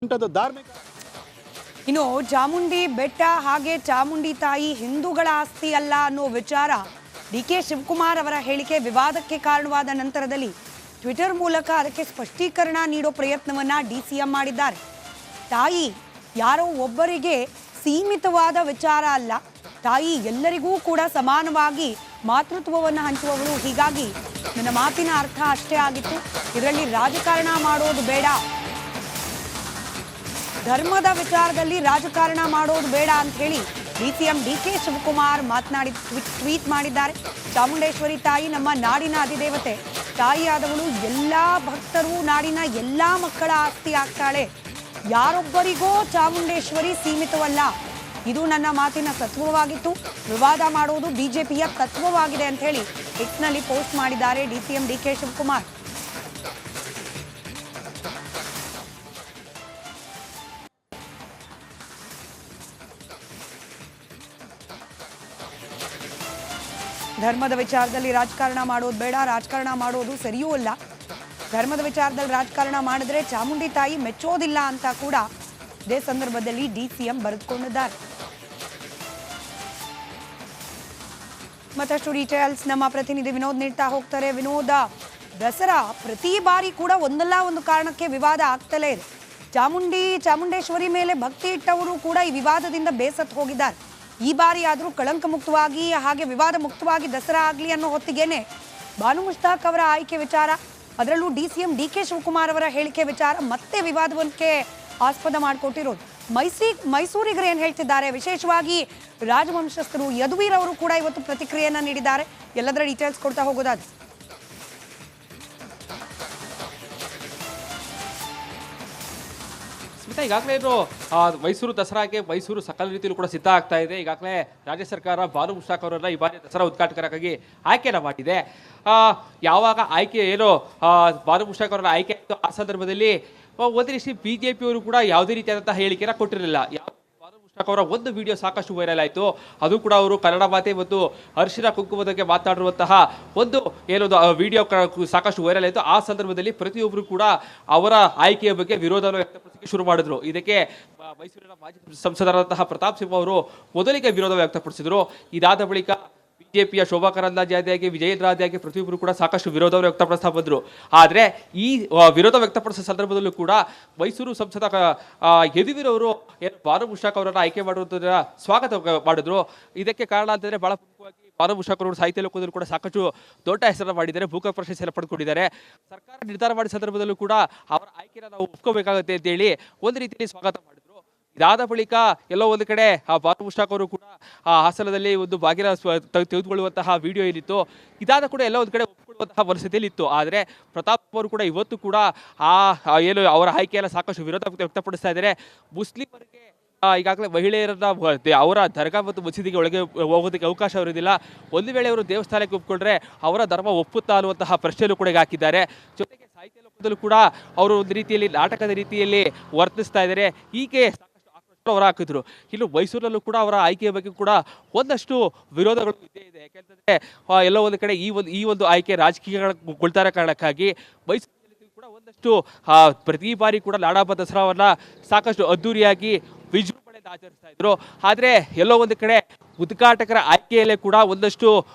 ಧಾರ್ಮಿಕ ಇನ್ನು ಚಾಮುಂಡಿ ಬೆಟ್ಟ ಹಾಗೆ ಚಾಮುಂಡಿ ತಾಯಿ ಹಿಂದೂಗಳ ಆಸ್ತಿ ಅಲ್ಲ ಅನ್ನೋ ವಿಚಾರ ಡಿ.ಕೆ. ಶಿವಕುಮಾರ್ ಅವರ ಹೇಳಿಕೆ ವಿವಾದಕ್ಕೆ ಕಾರಣವಾದ ನಂತರದಲ್ಲಿ ಟ್ವಿಟರ್ ಮೂಲಕ ಅದಕ್ಕೆ ಸ್ಪಷ್ಟೀಕರಣ ನೀಡೋ ಪ್ರಯತ್ನವನ್ನ ಡಿ.ಸಿ.ಎಂ ಮಾಡಿದ್ದಾರೆ. ತಾಯಿ ಯಾರೋ ಒಬ್ಬರಿಗೆ ಸೀಮಿತವಾದ ವಿಚಾರ ಅಲ್ಲ, ತಾಯಿ ಎಲ್ಲರಿಗೂ ಕೂಡ ಸಮಾನವಾಗಿ ಮಾತೃತ್ವವನ್ನು ಹಂಚುವವಳು. ಹೀಗಾಗಿ ನನ್ನ ಮಾತಿನ ಅರ್ಥ ಅಷ್ಟೇ ಆಗಿತ್ತು, ಇದರಲ್ಲಿ ರಾಜಕಾರಣ ಮಾಡೋದು ಬೇಡ, ಧರ್ಮದ ವಿಚಾರದಲ್ಲಿ ರಾಜಕಾರಣ ಮಾಡೋದು ಬೇಡ ಅಂತ ಹೇಳಿ ಡಿ.ಸಿ.ಎಂ ಡಿ.ಕೆ. ಶಿವಕುಮಾರ್ ಮಾತನಾಡಿ ಟ್ವೀಟ್ ಮಾಡಿದ್ದಾರೆ. ಚಾಮುಂಡೇಶ್ವರಿ ತಾಯಿ ನಮ್ಮ ನಾಡಿನ ಅಧಿದೇವತೆ, ತಾಯಿಯಾದವಳು ಎಲ್ಲ ಭಕ್ತರು, ನಾಡಿನ ಎಲ್ಲ ಮಕ್ಕಳ ಆಸ್ತಿ ಆಗ್ತಾಳೆ. ಯಾರೊಬ್ಬರಿಗೋ ಚಾಮುಂಡೇಶ್ವರಿ ಸೀಮಿತವಲ್ಲ, ಇದು ನನ್ನ ಮಾತಿನ ತತ್ವವಾಗಿತ್ತು, ವಿವಾದ ಮಾಡೋದು ಬಿಜೆಪಿಯ ತತ್ವವಾಗಿದೆ ಅಂತ ಹೇಳಿ ಎಕ್ಸ್ನಲ್ಲಿ ಪೋಸ್ಟ್ ಮಾಡಿದ್ದಾರೆ ಡಿ.ಸಿ.ಎಂ ಡಿ.ಕೆ. ಶಿವಕುಮಾರ್. ಧರ್ಮದ ವಿಚಾರದಲ್ಲಿ ರಾಜಕಾರಣ ಮಾಡೋದು ಬೇಡ, ರಾಜಕಾರಣ ಮಾಡೋದು ಸರಿಯೂ ಅಲ್ಲ, ಧರ್ಮದ ವಿಚಾರದಲ್ಲಿ ರಾಜಕಾರಣ ಮಾಡಿದ್ರೆ ಚಾಮುಂಡಿ ತಾಯಿ ಮೆಚ್ಚೋದಿಲ್ಲ ಅಂತ ಕೂಡ ಇದೇ ಸಂದರ್ಭದಲ್ಲಿ ಡಿ.ಸಿ.ಎಂ ಬರೆದುಕೊಂಡಿದ್ದಾರೆ. ಮತ್ತಷ್ಟು ಡೀಟೇಲ್ಸ್ ನಮ್ಮ ಪ್ರತಿನಿಧಿ ವಿನೋದ್ ನೀಡ್ತಾ ಹೋಗ್ತಾರೆ. ವಿನೋದ, ದಸರಾ ಪ್ರತಿ ಬಾರಿ ಕೂಡ ಒಂದಲ್ಲ ಒಂದು ಕಾರಣಕ್ಕೆ ವಿವಾದ ಆಗ್ತಲೇ ಇದೆ. ಚಾಮುಂಡೇಶ್ವರಿ ಮೇಲೆ ಭಕ್ತಿ ಇಟ್ಟವರು ಕೂಡ ಈ ವಿವಾದದಿಂದ ಬೇಸತ್ತು ಹೋಗಿದ್ದಾರೆ. ಈ ಬಾರಿ ಆದರೂ ಕಳಂಕ ಮುಕ್ತವಾಗಿ ಹಾಗೆ ವಿವಾದ ಮುಕ್ತವಾಗಿ ದಸರಾ ಆಗಲಿ ಅನ್ನೋ ಹೊತ್ತಿಗೆನೆ ಬಾನು ಮುಷ್ತಾಕ್ ಅವರ ಆಯ್ಕೆ ವಿಚಾರ, ಅದರಲ್ಲೂ ಡಿ.ಸಿ.ಎಂ ಡಿ.ಕೆ. ಶಿವಕುಮಾರ್ ಅವರ ಹೇಳಿಕೆ ವಿಚಾರ ಮತ್ತೆ ವಿವಾದಕ್ಕೆ ಆಸ್ಪದ ಮಾಡಿಕೊಟ್ಟಿರೋದು. ಮೈಸೂರಿಗರು ಏನು ಹೇಳ್ತಿದ್ದಾರೆ, ವಿಶೇಷವಾಗಿ ರಾಜವಂಶಸ್ಥರು ಯದುವೀರ್ ಅವರು ಕೂಡ ಇವತ್ತು ಪ್ರತಿಕ್ರಿಯೆಯನ್ನು ನೀಡಿದ್ದಾರೆ. ಎಲ್ಲದರ ಡೀಟೇಲ್ಸ್ ಕೊಡ್ತಾ ಹೋಗೋದಾದ್ರೆ ಈಗಾಗಲೇ ಮೈಸೂರು ದಸರಾಗೆ ಮೈಸೂರು ಸಕಲ ರೀತಿಯಲ್ಲೂ ಕೂಡ ಸಿದ್ಧ ಆಗ್ತಾ ಇದೆ. ಈಗಾಗಲೇ ರಾಜ್ಯ ಸರ್ಕಾರ ಬಾನು ಮುಷ್ತಾಕ್ ಅವರನ್ನ ಈ ಬಾರಿ ದಸರಾ ಉದ್ಘಾಟಕರಾಗಿ ಆಯ್ಕೆನ ಮಾಡಿದೆ. ಯಾವಾಗ ಆಯ್ಕೆ ಏನೋ ಬಾನು ಮುಷ್ತಾಕ್ ಅವರನ್ನ ಆಯ್ಕೆ ಆಯಿತು, ಆ ಸಂದರ್ಭದಲ್ಲಿ ಒಂದು ರೀತಿ ಬಿಜೆಪಿಯವರು ಕೂಡ ಯಾವುದೇ ರೀತಿಯಾದಂತಹ ಹೇಳಿಕೆನ ಕೊಟ್ಟಿರಲಿಲ್ಲ. ಅವರ ಒಂದು ವಿಡಿಯೋ ಸಾಕಷ್ಟು ವೈರಲ್ ಆಯಿತು. ಅದು ಕೂಡ ಅವರು ಕನ್ನಡ ಮಾತೆ ಮತ್ತು ಅರಿಶಿನ ಕುಂಕುಮದ ಬಗ್ಗೆ ಮಾತನಾಡಿರುವಂತಹ ಒಂದು ಏನೊಂದು ವಿಡಿಯೋ ಸಾಕಷ್ಟು ವೈರಲ್ ಆಯಿತು. ಆ ಸಂದರ್ಭದಲ್ಲಿ ಪ್ರತಿಯೊಬ್ಬರು ಕೂಡ ಅವರ ಆಯ್ಕೆಯ ಬಗ್ಗೆ ವಿರೋಧವನ್ನು ವ್ಯಕ್ತಪಡಿಸಲಿಕ್ಕೆ ಶುರು ಮಾಡಿದ್ರು. ಇದಕ್ಕೆ ಮೈಸೂರಿನ ಮಾಜಿ ಸಂಸದರಾದಂತಹ ಪ್ರತಾಪ್ ಸಿಂಹ ಅವರು ಮೊದಲಿಗೆ ವಿರೋಧ ವ್ಯಕ್ತಪಡಿಸಿದರು. ಇದಾದ ಬಳಿಕ ಬಿಜೆಪಿಯ ಶೋಭಾ ಕರಂದ್ಲಾಜೆ ವಿಜಯೇಂದ್ರಾಜೆ ಪ್ರತಿಯೊಬ್ಬರು ಕೂಡ ಸಾಕಷ್ಟು ವಿರೋಧವನ್ನು ವ್ಯಕ್ತಪಡಿಸ್ತಾ ಬಂದರು. ಆದರೆ ಈ ವಿರೋಧ ವ್ಯಕ್ತಪಡಿಸಿದ ಸಂದರ್ಭದಲ್ಲೂ ಕೂಡ ಮೈಸೂರು ಸಂಸದ ಯದುವೀರ್ ಅವರು ಬಾನು ಮುಷ್ತಾಕ್ ಅವರನ್ನು ಆಯ್ಕೆ ಮಾಡುವುದರ ಸ್ವಾಗತ ಮಾಡಿದ್ರು. ಇದಕ್ಕೆ ಕಾರಣ ಅಂತಂದ್ರೆ ಬಹಳ ಪ್ರಮುಖವಾಗಿ ಬಾನು ಮುಷ್ತಾಕ್ ಅವರು ಸಾಹಿತ್ಯ ಲೋಕದಲ್ಲೂ ಕೂಡ ಸಾಕಷ್ಟು ದೊಡ್ಡ ಹೆಸರನ್ನು ಮಾಡಿದ್ದಾರೆ, ಭೂಕ ಪ್ರಶಸ್ತಿಯನ್ನು ಪಡೆದುಕೊಂಡಿದ್ದಾರೆ. ಸರ್ಕಾರ ನಿರ್ಧಾರ ಮಾಡಿದ ಸಂದರ್ಭದಲ್ಲೂ ಕೂಡ ಅವರ ಆಯ್ಕೆನ ನಾವು ಒಪ್ಕೋಬೇಕಾಗುತ್ತೆ ಅಂತ ಹೇಳಿ ಒಂದು ರೀತಿಯಲ್ಲಿ ಸ್ವಾಗತ ಮಾಡಿದ್ರು. ಇದಾದ ಬಳಿಕ ಎಲ್ಲೋ ಒಂದು ಕಡೆ ಆ ಬಾನು ಮುಷ್ತಾಕ್ ಅವರು ಕೂಡ ಆ ಹಾಸನದಲ್ಲಿ ಒಂದು ಬಾಗಿಲ ತೆಗೆದುಕೊಳ್ಳುವಂತಹ ವಿಡಿಯೋ ಏನಿತ್ತು, ಇದಾದ ಕೂಡ ಎಲ್ಲ ಒಂದು ಕಡೆ ಒಪ್ಪಿಕೊಳ್ಳುವಂತಹ ಪರಿಸ್ಥಿತಿಯಲ್ಲಿ ಇತ್ತು. ಆದರೆ ಪ್ರತಾಪ್ ಅವರು ಕೂಡ ಇವತ್ತು ಕೂಡ ಏನು ಅವರ ಆಯ್ಕೆಯೆಲ್ಲ ಸಾಕಷ್ಟು ವಿರೋಧ ವ್ಯಕ್ತಪಡಿಸ್ತಾ ಇದ್ದಾರೆ. ಮುಸ್ಲಿಮರಿಗೆ ಈಗಾಗಲೇ ಮಹಿಳೆಯರನ್ನ ಅವರ ದರ್ಗಾ ಮತ್ತು ಮಸೀದಿಗೆ ಒಳಗೆ ಹೋಗೋದಕ್ಕೆ ಅವಕಾಶ ಇರೋದಿಲ್ಲ. ಒಂದು ವೇಳೆ ಅವರು ದೇವಸ್ಥಾನಕ್ಕೆ ಒಪ್ಪಿಕೊಂಡ್ರೆ ಅವರ ಧರ್ಮ ಒಪ್ಪುತ್ತಾ ಅನ್ನುವಂತಹ ಪ್ರಶ್ನೆಯಲ್ಲೂ ಕೂಡ ಹಾಕಿದ್ದಾರೆ. ಜೊತೆಗೆ ಸಾಹಿತ್ಯ ಲೋಕದಲ್ಲೂ ಕೂಡ ಅವರು ಒಂದು ರೀತಿಯಲ್ಲಿ ನಾಟಕದ ರೀತಿಯಲ್ಲಿ ವರ್ತಿಸ್ತಾ ಇದ್ದಾರೆ. ಹೀಗೆ ಅವರು ಹಾಕಿದ್ರು. ಇನ್ನು ಮೈಸೂರಲ್ಲೂ ಕೂಡ ಅವರ ಆಯ್ಕೆಯ ಬಗ್ಗೆ ಕೂಡ ಒಂದಷ್ಟು ವಿರೋಧಗಳು ಇದ್ದೇ ಇದೆ. ಯಾಕೆಂತಂದ್ರೆ ಎಲ್ಲೋ ಒಂದು ಕಡೆ ಈ ಒಂದು ಆಯ್ಕೆ ರಾಜಕೀಯಗೊಳ್ತಾರ ಕಾರಣಕ್ಕಾಗಿ ಮೈಸೂರಿನಲ್ಲಿ ಕೂಡ ಒಂದಷ್ಟು ಪ್ರತಿ ಬಾರಿ ಕೂಡ ನಾಡಹಬ್ಬ ದಸರಾವನ್ನ ಸಾಕಷ್ಟು ಅದ್ದೂರಿಯಾಗಿ ವಿಜೃಂಭಣೆಯಿಂದ ಆಚರಿಸ್ತಾ ಇದ್ರು. ಆದ್ರೆ ಎಲ್ಲೋ ಒಂದು ಕಡೆ ಉದ್ಘಾಟಕರ ಆಯ್ಕೆಯಲ್ಲೇ ಕೂಡ ಒಂದಷ್ಟು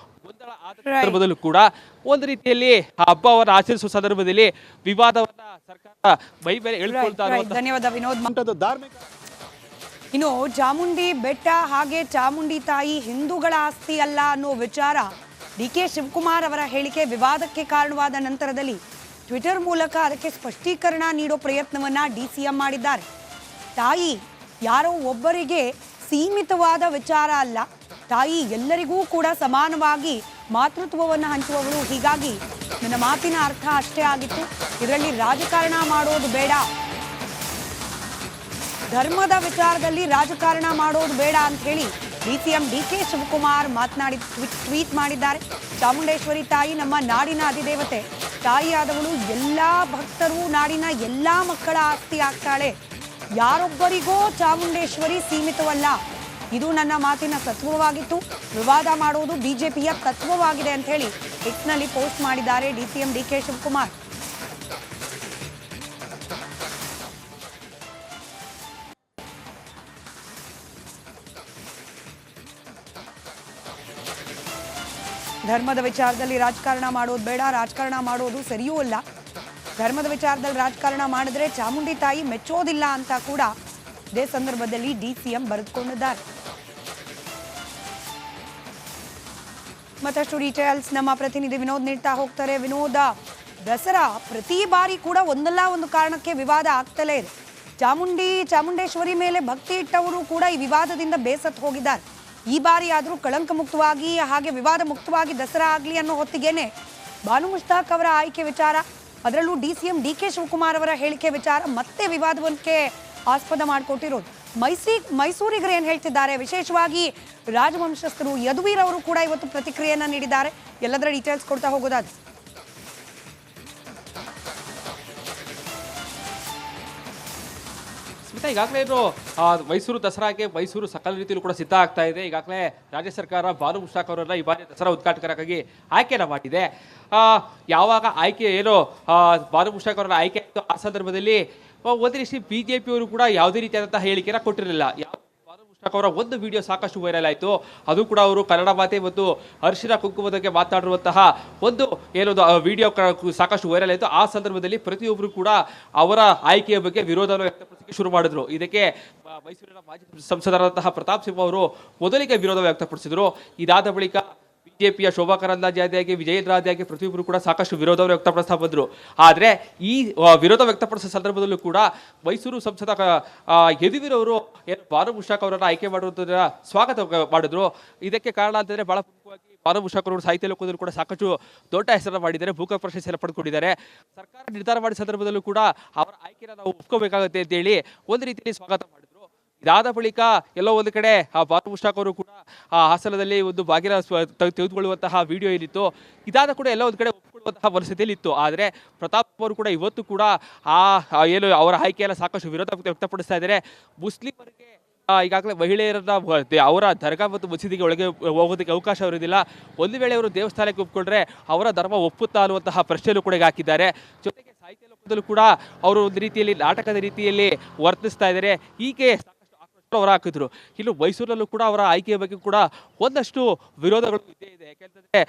ಗೊಂದಲ ಆದ ಸಂದರ್ಭದಲ್ಲೂ ಕೂಡ ಒಂದು ರೀತಿಯಲ್ಲಿ ಆ ಹಬ್ಬವನ್ನು ಆಚರಿಸುವ ಸಂದರ್ಭದಲ್ಲಿ ವಿವಾದವನ್ನ ಸರ್ಕಾರ ಮೈ ಮೇಲೆ ಎಳ್ಕೊಳ್ತಾ ಇರುವಂತಹ. ಧನ್ಯವಾದ ವಿನೋದ್. ಧಾರ್ಮಿಕ ಇನ್ನು ಚಾಮುಂಡಿ ಬೆಟ್ಟ ಹಾಗೆ ಚಾಮುಂಡಿ ತಾಯಿ ಹಿಂದೂಗಳ ಆಸ್ತಿ ಅಲ್ಲ ಅನ್ನೋ ವಿಚಾರ ಡಿ.ಕೆ. ಶಿವಕುಮಾರ್ ಅವರ ಹೇಳಿಕೆ ವಿವಾದಕ್ಕೆ ಕಾರಣವಾದ ನಂತರದಲ್ಲಿ ಟ್ವಿಟರ್ ಮೂಲಕ ಅದಕ್ಕೆ ಸ್ಪಷ್ಟೀಕರಣ ನೀಡೋ ಪ್ರಯತ್ನವನ್ನ ಡಿ.ಸಿ.ಎಂ ಮಾಡಿದ್ದಾರೆ. ತಾಯಿ ಯಾರೋ ಒಬ್ಬರಿಗೆ ಸೀಮಿತವಾದ ವಿಚಾರ ಅಲ್ಲ, ತಾಯಿ ಎಲ್ಲರಿಗೂ ಕೂಡ ಸಮಾನವಾಗಿ ಮಾತೃತ್ವವನ್ನು ಹಂಚುವವಳು. ಹೀಗಾಗಿ ನನ್ನ ಮಾತಿನ ಅರ್ಥ ಅಷ್ಟೇ ಆಗಿತ್ತು, ಇದರಲ್ಲಿ ರಾಜಕಾರಣ ಮಾಡೋದು ಬೇಡ, ಧರ್ಮದ ವಿಚಾರದಲ್ಲಿ ರಾಜಕಾರಣ ಮಾಡೋದು ಬೇಡ ಅಂತ ಹೇಳಿ ಡಿ.ಸಿ.ಎಂ ಡಿ.ಕೆ. ಶಿವಕುಮಾರ್ ಮಾತನಾಡಿ ಟ್ವೀಟ್ ಮಾಡಿದ್ದಾರೆ. ಚಾಮುಂಡೇಶ್ವರಿ ತಾಯಿ ನಮ್ಮ ನಾಡಿನ ಅಧಿದೇವತೆ, ತಾಯಿಯಾದವಳು ಎಲ್ಲ ಭಕ್ತರು, ನಾಡಿನ ಎಲ್ಲ ಮಕ್ಕಳ ಆಸ್ತಿ ಆಗ್ತಾಳೆ. ಯಾರೊಬ್ಬರಿಗೋ ಚಾಮುಂಡೇಶ್ವರಿ ಸೀಮಿತವಲ್ಲ, ಇದು ನನ್ನ ಮಾತಿನ ತತ್ವವಾಗಿತ್ತು, ವಿವಾದ ಮಾಡೋದು ಬಿಜೆಪಿಯ ತತ್ವವಾಗಿದೆ ಅಂತ ಹೇಳಿ ಎಕ್ಸ್ನಲ್ಲಿ ಪೋಸ್ಟ್ ಮಾಡಿದ್ದಾರೆ ಡಿ.ಸಿ.ಎಂ ಡಿ.ಕೆ. ಶಿವಕುಮಾರ್. ಧರ್ಮದ ವಿಚಾರದಲ್ಲಿ ರಾಜಕಾರಣ ಮಾಡೋದು ಬೇಡ, ರಾಜಕಾರಣ ಮಾಡೋದು ಸರಿಯೂ ಅಲ್ಲ. ಧರ್ಮದ ವಿಚಾರದಲ್ಲಿ ರಾಜಕಾರಣ ಮಾಡಿದ್ರೆ ಚಾಮುಂಡಿ ತಾಯಿ ಮೆಚ್ಚೋದಿಲ್ಲ ಅಂತ ಕೂಡ ಇದೇ ಸಂದರ್ಭದಲ್ಲಿ ಡಿಸಿಎಂ ಬರೆದುಕೊಂಡಿದ್ದಾರೆ. ಮತ್ತಷ್ಟು ಡೀಟೇಲ್ಸ್ ನಮ್ಮ ಪ್ರತಿನಿಧಿ ವಿನೋದ್ ನೀಡ್ತಾ ಹೋಗ್ತಾರೆ. ವಿನೋದ, ದಸರಾ ಪ್ರತಿ ಬಾರಿ ಕೂಡ ಒಂದಲ್ಲ ಒಂದು ಕಾರಣಕ್ಕೆ ವಿವಾದ ಆಗ್ತಲೇ ಇದೆ. ಚಾಮುಂಡೇಶ್ವರಿ ಮೇಲೆ ಭಕ್ತಿ ಇಟ್ಟವರು ಕೂಡ ಈ ವಿವಾದದಿಂದ ಬೇಸತ್ತು ಹೋಗಿದ್ದಾರೆ. ಈ ಬಾರಿ ಆದರೂ ಕಳಂಕ ಮುಕ್ತವಾಗಿ ಹಾಗೆ ವಿವಾದ ಮುಕ್ತವಾಗಿ ದಸರಾ ಆಗಲಿ ಅನ್ನೋ ಹೊತ್ತಿಗೆನೆ ಬಾನು ಮುಷ್ತಾಕ್ ಅವರ ಆಯ್ಕೆ ವಿಚಾರ, ಅದರಲ್ಲೂ ಡಿಸಿಎಂ ಡಿಕೆ ಶಿವಕುಮಾರ್ ಅವರ ಹೇಳಿಕೆ ವಿಚಾರ ಮತ್ತೆ ವಿವಾದವನ್ನೇ ಆಸ್ಪದ ಮಾಡಿಕೊಟ್ಟಿರೋದು. ಮೈಸೂರಿಗರು ಏನು ಹೇಳ್ತಿದ್ದಾರೆ, ವಿಶೇಷವಾಗಿ ರಾಜವಂಶಸ್ಥರು ಯದುವೀರ್ ಅವರು ಕೂಡ ಇವತ್ತು ಪ್ರತಿಕ್ರಿಯೆಯನ್ನ ನೀಡಿದ್ದಾರೆ. ಎಲ್ಲದರ ಡೀಟೇಲ್ಸ್ ಕೊಡ್ತಾ ಹೋಗೋದಾದ್ರೆ ಸ್ಮಿತಾ, ಈಗಾಗಲೇ ಏನು ಮೈಸೂರು ದಸರಾಗೆ ಮೈಸೂರು ಸಕಲ ರೀತಿಯಲ್ಲೂ ಕೂಡ ಸಿದ್ಧ ಆಗ್ತಾ ಇದೆ. ಈಗಾಗಲೇ ರಾಜ್ಯ ಸರ್ಕಾರ ಬಾನು ಮುಷ್ತಾಕ್ ಅವರನ್ನ ಈ ಬಾರಿ ದಸರಾ ಉದ್ಘಾಟಕರಾಗಿ ಆಯ್ಕೆನ ಮಾಡಿದೆ. ಯಾವಾಗ ಆಯ್ಕೆ ಏನು ಬಾನು ಮುಷ್ತಾಕ್ ಅವರನ್ನ ಆಯ್ಕೆ ಆಯಿತು ಆ ಸಂದರ್ಭದಲ್ಲಿ ಒಂದು ರೀತಿ ಬಿಜೆಪಿ ಅವರು ಕೂಡ ಯಾವುದೇ ರೀತಿಯಾದಂತಹ ಹೇಳಿಕೆನ ಕೊಟ್ಟಿರಲಿಲ್ಲ. ಬಾನು ಮುಷ್ತಾಕ್ ಅವರ ಒಂದು ವಿಡಿಯೋ ಸಾಕಷ್ಟು ವೈರಲ್ ಆಯಿತು. ಅದು ಕೂಡ ಅವರು ಕನ್ನಡ ಮಾತೆ ಮತ್ತು ಅರಿಶಿನ ಕುಂಕುಮದ ಬಗ್ಗೆ ಮಾತಾಡಿರುವಂತಹ ಒಂದು ಏನೊಂದು ವಿಡಿಯೋ ಸಾಕಷ್ಟು ವೈರಲ್ ಆಯಿತು. ಆ ಸಂದರ್ಭದಲ್ಲಿ ಪ್ರತಿಯೊಬ್ಬರು ಕೂಡ ಅವರ ಆಯ್ಕೆಯ ಬಗ್ಗೆ ವಿರೋಧವನ್ನು ವ್ಯಕ್ತಪಡಿಸಲಿಕ್ಕೆ ಶುರು ಮಾಡಿದ್ರು. ಇದಕ್ಕೆ ಮೈಸೂರಿನ ಮಾಜಿ ಸಂಸದರಾದಂತಹ ಪ್ರತಾಪ್ ಸಿಂಹ ಅವರು ಮೊದಲಿಗೆ ವಿರೋಧ ವ್ಯಕ್ತಪಡಿಸಿದ್ರು. ಇದಾದ ಬಳಿಕ ಬಿಜೆಪಿಯ ಶೋಭಾ ಕರಂದ್ಲಾಜೆ ವಿಜಯೇಂದ್ರಾಜೆ ಪ್ರತಿಯೊಬ್ಬರು ಕೂಡ ಸಾಕಷ್ಟು ವಿರೋಧವನ್ನು ವ್ಯಕ್ತಪಡಿಸ್ತಾ ಬಂದರು. ಆದರೆ ಈ ವಿರೋಧ ವ್ಯಕ್ತಪಡಿಸಿದ ಸಂದರ್ಭದಲ್ಲೂ ಕೂಡ ಮೈಸೂರು ಸಂಸದ ಯದುವೀರ್ ಅವರು ಏನು ಬಾನು ಮುಷ್ತಾಕ್ ಅವರನ್ನು ಆಯ್ಕೆ ಮಾಡುವುದರ ಸ್ವಾಗತ ಮಾಡಿದ್ರು. ಇದಕ್ಕೆ ಕಾರಣ ಅಂತಂದ್ರೆ ಬಹಳ ಪ್ರಮುಖವಾಗಿ ಬಾನು ಮುಷ್ತಾಕ್ ಅವರು ಸಾಹಿತ್ಯ ಲೋಕದಲ್ಲೂ ಕೂಡ ಸಾಕಷ್ಟು ದೊಡ್ಡ ಹೆಸರನ್ನು ಮಾಡಿದ್ದಾರೆ, ಭೂಕ ಪ್ರಶಸ್ತಿಯನ್ನು ಪಡೆದುಕೊಂಡಿದ್ದಾರೆ. ಸರ್ಕಾರ ನಿರ್ಧಾರ ಮಾಡಿದ ಸಂದರ್ಭದಲ್ಲೂ ಕೂಡ ಅವರ ಆಯ್ಕೆನ ನಾವು ಒಪ್ಕೋಬೇಕಾಗುತ್ತೆ ಅಂತ ಹೇಳಿ ಒಂದು ರೀತಿಯಲ್ಲಿ ಸ್ವಾಗತ ಮಾಡಿದ್ರು. ಇದಾದ ಬಳಿಕ ಎಲ್ಲೋ ಒಂದು ಕಡೆ ಆ ಬಾನು ಮುಷ್ತಾಕ್ ಅವರು ಕೂಡ ಆ ಹಾಸನದಲ್ಲಿ ಒಂದು ಬಾಗಿಲ ತೆಗೆದುಕೊಳ್ಳುವಂತಹ ವಿಡಿಯೋ ಏನಿತ್ತು, ಇದಾದ ಕೂಡ ಎಲ್ಲ ಒಂದು ಕಡೆ ಒಪ್ಪಿಕೊಳ್ಳುವಂತಹ ಪರಿಸ್ಥಿತಿಯಲ್ಲಿ ಇತ್ತು. ಆದರೆ ಪ್ರತಾಪ್ ಅವರು ಕೂಡ ಇವತ್ತು ಕೂಡ ಏನು ಅವರ ಆಯ್ಕೆಯೆಲ್ಲ ಸಾಕಷ್ಟು ವಿರೋಧ ವ್ಯಕ್ತಪಡಿಸ್ತಾ ಇದ್ದಾರೆ. ಮುಸ್ಲಿಮರಿಗೆ ಈಗಾಗಲೇ ಮಹಿಳೆಯರನ್ನ ಅವರ ದರ್ಗಾ ಮತ್ತು ಮಸೀದಿಗೆ ಒಳಗೆ ಹೋಗೋದಕ್ಕೆ ಅವಕಾಶ ಇರೋದಿಲ್ಲ. ಒಂದು ವೇಳೆ ಅವರು ದೇವಸ್ಥಾನಕ್ಕೆ ಒಪ್ಪಿಕೊಂಡ್ರೆ ಅವರ ಧರ್ಮ ಒಪ್ಪುತ್ತಾ ಅನ್ನುವಂತಹ ಪ್ರಶ್ನೆಯಲ್ಲೂ ಕೂಡ ಹಾಕಿದ್ದಾರೆ. ಜೊತೆಗೆ ಸಾಹಿತ್ಯ ಲೋಕದಲ್ಲೂ ಕೂಡ ಅವರು ಒಂದು ರೀತಿಯಲ್ಲಿ ನಾಟಕದ ರೀತಿಯಲ್ಲಿ ವರ್ತಿಸ್ತಾ ಇದ್ದಾರೆ. ಹೀಗೆ ಅವರು ಹಾಕಿದ್ರು. ಇನ್ನು ಮೈಸೂರಲ್ಲೂ ಕೂಡ ಅವರ ಆಯ್ಕೆಯ ಬಗ್ಗೆ ಕೂಡ ಒಂದಷ್ಟು ವಿರೋಧಗಳು ಇದ್ದೇ ಇದೆ. ಯಾಕೆಂತಂದ್ರೆ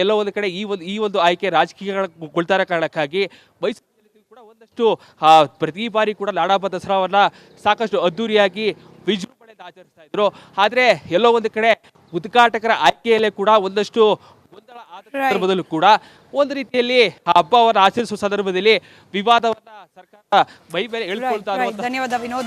ಎಲ್ಲೋ ಒಂದು ಕಡೆ ಈ ಒಂದು ಆಯ್ಕೆ ರಾಜಕೀಯಗೊಳ್ತಾರ ಕಾರಣಕ್ಕಾಗಿ ಮೈಸೂರಿನಲ್ಲಿ ಕೂಡ ಒಂದಷ್ಟು ಪ್ರತಿ ಬಾರಿ ಕೂಡ ನಾಡಹಬ್ಬ ದಸರಾವನ್ನ ಸಾಕಷ್ಟು ಅದ್ದೂರಿಯಾಗಿ ವಿಜೃಂಭಣೆಯಿಂದ ಆಚರಿಸ್ತಾ ಇದ್ರು. ಆದ್ರೆ ಎಲ್ಲೋ ಒಂದು ಕಡೆ ಉದ್ಘಾಟಕರ ಆಯ್ಕೆಯಲ್ಲೇ ಕೂಡ ಒಂದಷ್ಟು ಗೊಂದಲ ಆದ ಸಂದರ್ಭದಲ್ಲೂ ಕೂಡ ಒಂದು ರೀತಿಯಲ್ಲಿ ಆ ಹಬ್ಬವನ್ನು ಆಚರಿಸುವ ಸಂದರ್ಭದಲ್ಲಿ ವಿವಾದವನ್ನ ಸರ್ಕಾರ ಮೈ ಮೇಲೆ ಎಳ್ಕೊಳ್ತಾ ಧನ್ಯವಾದ ವಿನೋದ್.